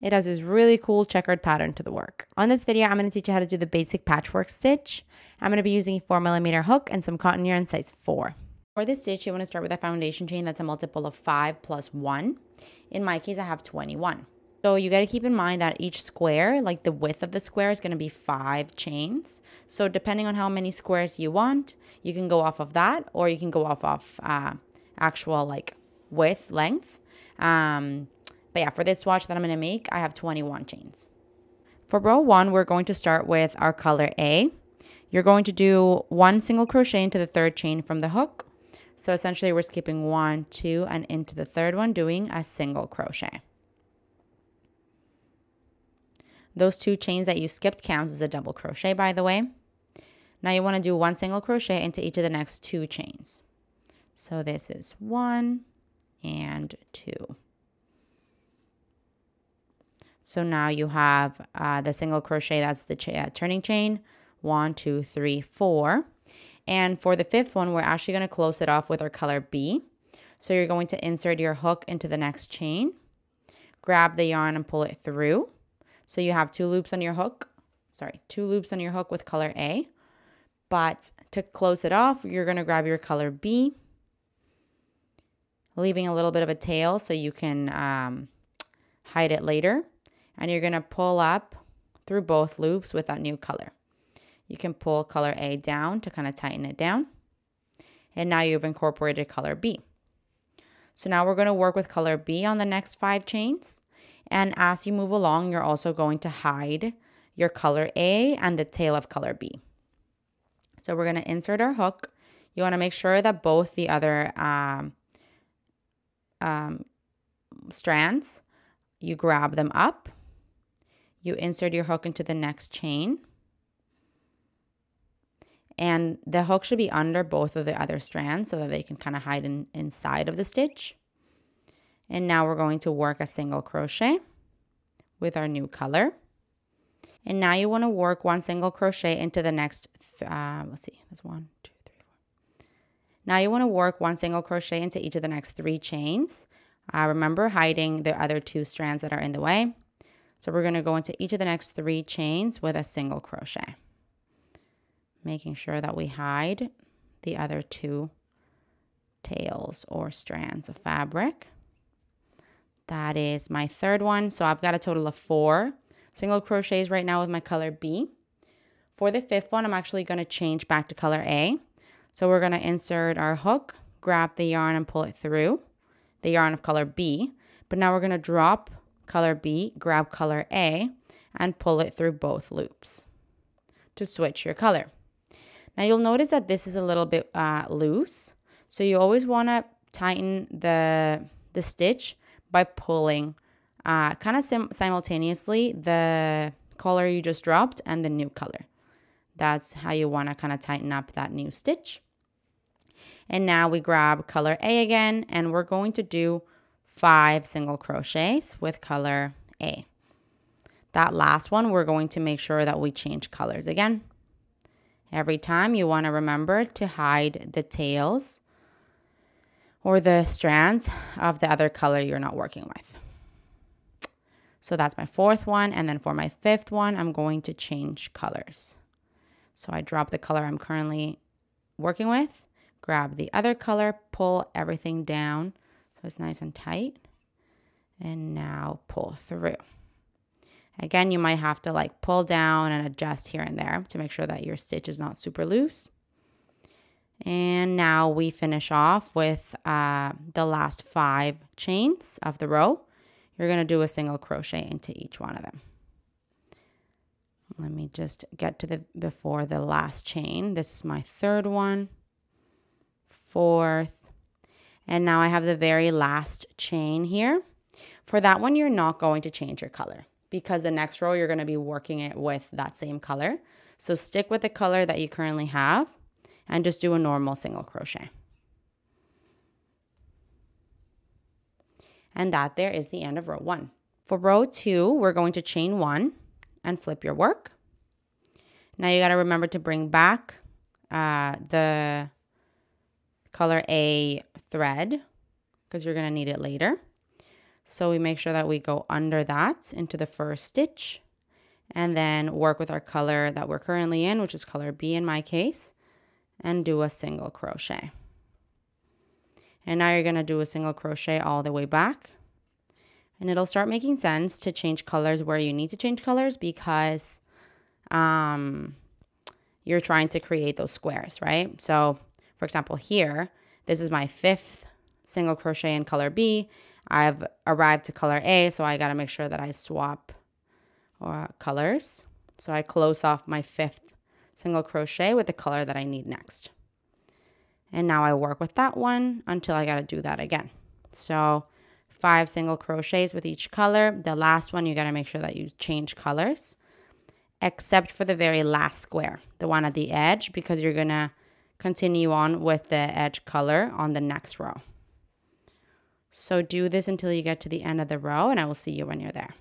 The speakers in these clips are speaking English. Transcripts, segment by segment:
It has this really cool checkered pattern to the work. On this video, I'm going to teach you how to do the basic patchwork stitch. I'm going to be using a 4mm hook and some cotton yarn size 4. For this stitch, you want to start with a foundation chain that's a multiple of 5 plus 1. In my case, I have 21. So you got to keep in mind that each square, like the width of the square, is going to be 5 chains. So depending on how many squares you want, you can go off of that, or you can go off of actual like width, length. But yeah, for this swatch that I'm going to make, I have 21 chains. For row 1, we're going to start with our color A. You're going to do 1 single crochet into the 3rd chain from the hook. So essentially we're skipping 1, 2, and into the 3rd one, doing a single crochet. Those 2 chains that you skipped counts as a double crochet, by the way. Now you want to do 1 single crochet into each of the next 2 chains. So this is 1 and 2. So now you have the single crochet, that's the turning chain, 1, 2, 3, 4. And for the 5th one, we're actually going to close it off with our color B. So you're going to insert your hook into the next chain, grab the yarn and pull it through. So you have 2 loops on your hook, 2 loops on your hook with color A. But to close it off, you're going to grab your color B, leaving a little bit of a tail so you can hide it later. And you're going to pull up through both loops with that new color. You can pull color A down to kind of tighten it down. And now you've incorporated color B. So now we're going to work with color B on the next 5 chains. And as you move along, you're also going to hide your color A and the tail of color B. So we're going to insert our hook. You want to make sure that both the other strands, you grab them up. You insert your hook into the next chain. And the hook should be under both of the other strands so that they can kind of hide inside of the stitch. And now we're going to work a single crochet with our new color. And now you want to work 1 single crochet into the next, let's see, that's 1, 2, 3, 4. Now you want to work 1 single crochet into each of the next 3 chains. Remember hiding the other 2 strands that are in the way. So we're going to go into each of the next 3 chains with a single crochet, making sure that we hide the other 2 tails or strands of fabric. That is my 3rd one. So I've got a total of 4 single crochets right now with my color B. For the 5th one, I'm actually going to change back to color A. So we're going to insert our hook, grab the yarn and pull it through, the yarn of color B. But now we're going to drop color B, grab color A, and pull it through both loops to switch your color. Now you'll notice that this is a little bit loose. So you always want to tighten the stitch by pulling kind of simultaneously the color you just dropped and the new color. That's how you want to kind of tighten up that new stitch. And now we grab color A again, and we're going to do 5 single crochets with color A. That last one, we're going to make sure that we change colors again. Every time you want to remember to hide the tails or the strands of the other color you're not working with. So that's my 4th one. And then for my 5th one, I'm going to change colors. So I drop the color I'm currently working with, grab the other color, pull everything down so it's nice and tight, and now pull through. Again, you might have to like pull down and adjust here and there to make sure that your stitch is not super loose. And now we finish off with the last 5 chains of the row. You're going to do a single crochet into each one of them. Let me just get to before the last chain. This is my 3rd one, 4th, and now I have the very last chain here. For that one, you're not going to change your color because the next row you're going to be working it with that same color. So stick with the color that you currently have and just do a normal single crochet. And that there is the end of row 1. For row 2, we're going to chain 1 and flip your work. Now you got to remember to bring back the color A thread because you're going to need it later. So we make sure that we go under that into the first stitch and then work with our color that we're currently in, which is color B in my case, and do a single crochet. And now you're going to do a single crochet all the way back. And it'll start making sense to change colors where you need to change colors because you're trying to create those squares, right? So for example, here, this is my 5th single crochet in color B. I've arrived to color A, so I got to make sure that I swap colors. So I close off my 5th single crochet with the color that I need next. And now I work with that one until I got to do that again. So 5 single crochets with each color. The last one, you got to make sure that you change colors, except for the very last square, the one at the edge, because you're going to continue on with the edge color on the next row. So do this until you get to the end of the row, and I will see you when you're there.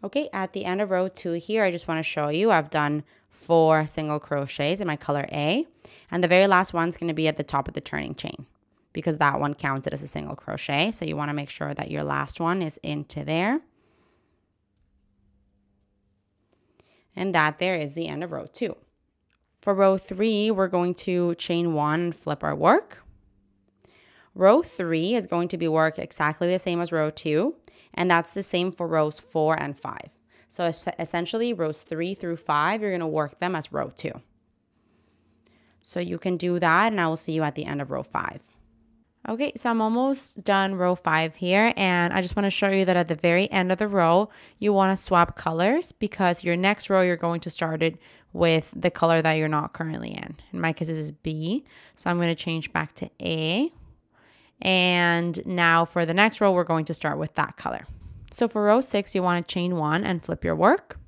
Okay, at the end of row 2 here, I just want to show you I've done 4 single crochets in my color A, and the very last one's going to be at the top of the turning chain because that one counted as a single crochet. So you want to make sure that your last one is into there. And that there is the end of row 2. For row 3, we're going to chain 1 and flip our work. Row 3 is going to be work exactly the same as row 2, and that's the same for rows 4 and 5. So essentially, rows 3 through 5, you're going to work them as row 2. So you can do that, and I will see you at the end of row 5. Okay, so I'm almost done row 5 here, and I just want to show you that at the very end of the row, you want to swap colors because your next row, you're going to start it with the color that you're not currently in. In my case, this is B, so I'm going to change back to A. And now for the next row, we're going to start with that color. So for row 6, you want to chain 1 and flip your work.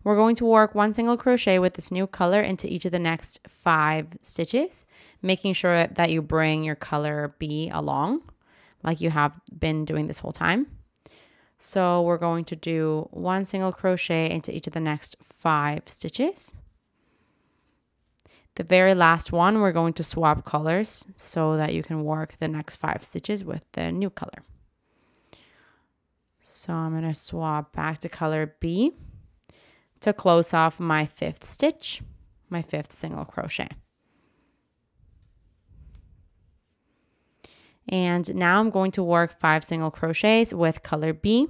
We're going to work 1 single crochet with this new color into each of the next 5 stitches, making sure that you bring your color B along like you have been doing this whole time. So we're going to do 1 single crochet into each of the next 5 stitches. The very last one, we're going to swap colors so that you can work the next 5 stitches with the new color. So I'm going to swap back to color B to close off my 5th stitch, my 5th single crochet. And now I'm going to work 5 single crochets with color B.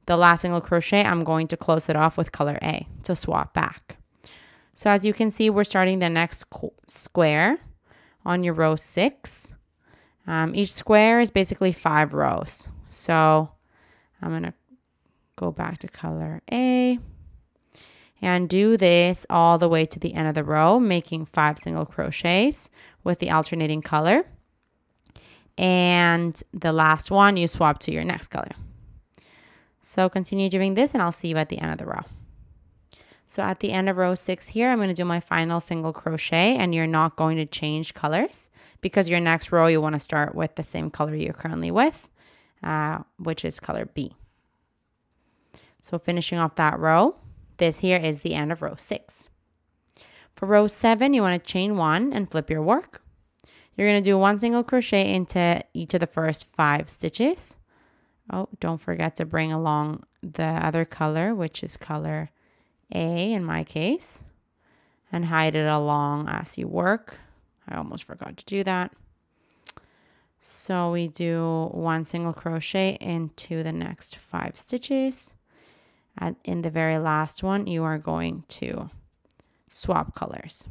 The last single crochet, I'm going to close it off with color A to swap back. So as you can see, we're starting the next square on your row 6. Each square is basically 5 rows. So I'm going to go back to color A and do this all the way to the end of the row, making 5 single crochets with the alternating color. And the last one, you swap to your next color. So continue doing this and I'll see you at the end of the row. So at the end of row 6 here, I'm going to do my final single crochet, and you're not going to change colors because your next row, you want to start with the same color you're currently with, which is color B. So finishing off that row, this here is the end of row 6. For row 7, you want to chain 1 and flip your work. You're going to do 1 single crochet into each of the first 5 stitches. Oh, don't forget to bring along the other color, which is color A in my case, and hide it along as you work. I almost forgot to do that. So we do 1 single crochet into the next 5 stitches. And in the very last one, you are going to swap colors.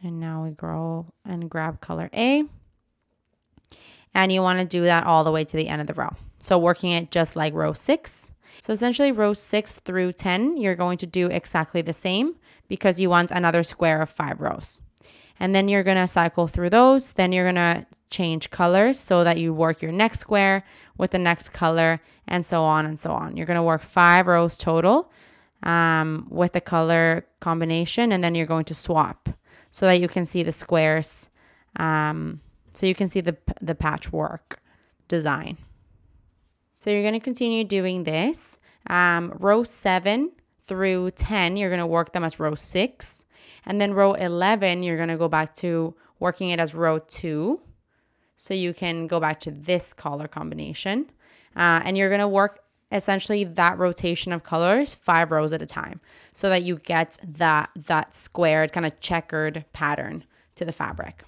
And now we go and grab color A. And you want to do that all the way to the end of the row. So working it just like row 6. So essentially row 6 through 10, you're going to do exactly the same because you want another square of 5 rows. And then you're going to cycle through those. Then you're going to change colors so that you work your next square with the next color, and so on and so on. You're going to work 5 rows total with the color combination, and then you're going to swap so that you can see the squares, so you can see the patchwork design. So you're going to continue doing this. Row 7 through 10, you're going to work them as row 6. And then row 11, you're going to go back to working it as row 2. So you can go back to this color combination and you're going to work essentially that rotation of colors 5 rows at a time so that you get that squared kind of checkered pattern to the fabric.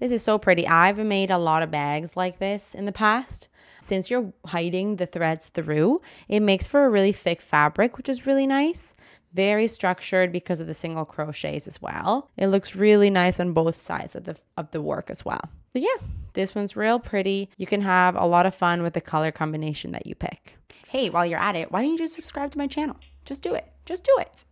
This is so pretty. I've made a lot of bags like this in the past. Since you're hiding the threads through, it makes for a really thick fabric, which is really nice. Very structured because of the single crochets as well. It looks really nice on both sides of the work as well. So yeah, this one's real pretty. You can have a lot of fun with the color combination that you pick. Hey, while you're at it, why don't you just subscribe to my channel? Just do it. Just do it.